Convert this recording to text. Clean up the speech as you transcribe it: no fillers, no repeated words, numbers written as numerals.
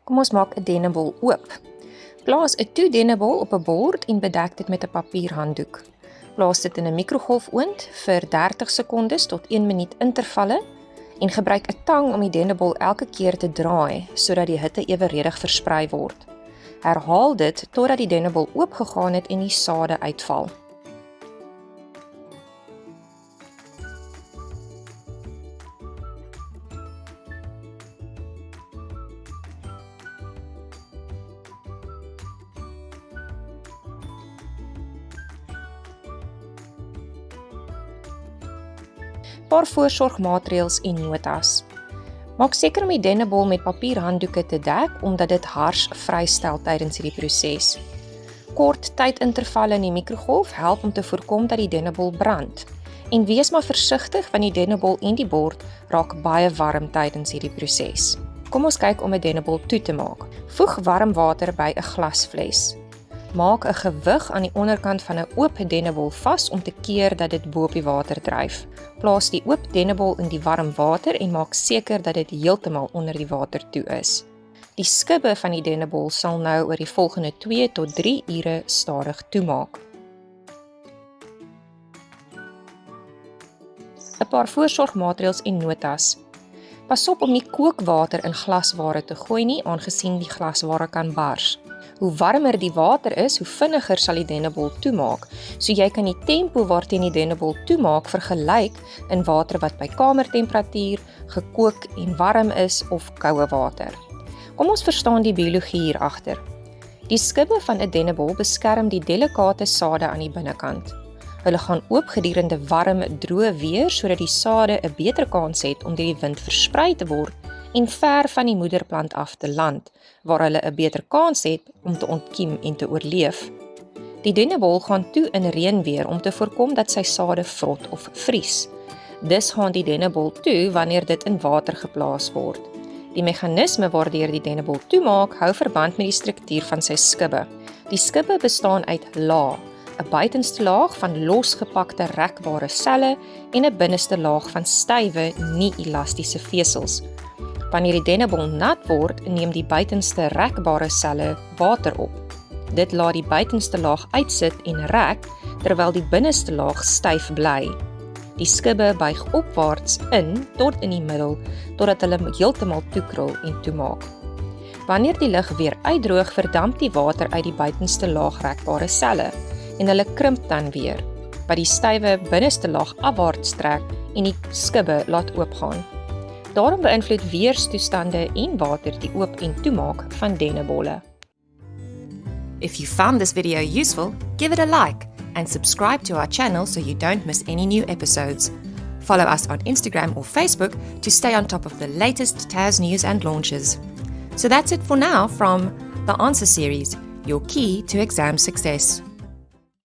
Kom ons maak 'n dennebol oop. Plaas 'n toedennebol op 'n bord en bedek dit met 'n papierhanddoek. Plaas dit in 'n mikrogolfoond vir 30 sekondes tot 1 minuut intervalle en gebruik 'n tang om die dennebol elke keer te draai sodat die hitte eweredig versprei word. Herhaal dit totdat die dennebol oopgegaan het en die sade uitval. Paar voorsorgmaatreëls en notas. Maak seker om die dennebol met papierhanddoeke te dek omdat dit hars vrystel tydens hierdie proses. Kort tydintervalle in die mikrogolf help om te voorkom dat die dennebol brand. En wees maar versigtig want die dennebol en die bord raak baie warm tydens hierdie proses. Kom ons kyk om 'n dennebol toe te maak. Voeg warm water by 'n glasfles. Maak 'n gewig aan die onderkant van 'n oop dennebol vas om te keer dat dit bo op die water dryf. Plaas die oop dennebol in die warm water en maak seker dat dit heeltemal onder die water toe is. Die skibbe van die dennebol sal nou oor die volgende 2 tot 3 ure stadig toemaak. 'n Paar voorsorgmaatreëls en notas. Pas op om nie kookwater in glasware te gooi nie, aangesien die glasware kan bars. Hoe warmer die water is, hoe vinniger sal die dennebol toemaak, so jy kan die tempo waarteen die dennebol toemaak vergelyk in water wat by kamertemperatuur, gekook en warm is of koue water. Kom ons verstaan die biologie hier agter. Die skibbe van 'n dennebol beskerm die delikate sade aan die binnekant. Hulle gaan oop gedurende warm, droë weer sodat die sade 'n beter kans het om deur die wind versprei te word en ver van die moederplant af te land, waar hulle 'n beter kans het om te ontkiem en te oorleef. Die dennebol gaan toe in reënweer om te voorkom dat sy sade vrot of vries. Dus gaan die dennebol toe wanneer dit in water geplaas word. Die meganisme waardeur die dennebol toemaak hou verband met die struktuur van sy skibbe. Die skibbe bestaan uit lae, 'n buitenste laag van losgepakte rekbare selle en 'n binneste laag van stywe, nie-elastiese vesels. Wanneer die dennebol nat word, neem die buitenste rekbare selle water op. Dit laat die buitenste laag uitsit en rek, terwyl die binneste laag styf bly. Die skibbe buig opwaarts in tot in die middel, totdat hulle heeltemal toekrul en toemaak. Wanneer die lug weer uitdroog, verdamp die water uit die buitenste laag rekbare selle en hulle krimp dan weer, wat die stywe binneste laag afwaarts trek en die skibbe laat oopgaan. Daarom beïnvloed weerstoestande en water die oop en toemaak van dennebolle. If you found this video useful, give it a like and subscribe to our channel so you don't miss any new episodes. Follow us on Instagram or Facebook to stay on top of the latest TAS news and launches. So that's it for now from The Answer Series, your key to exam success.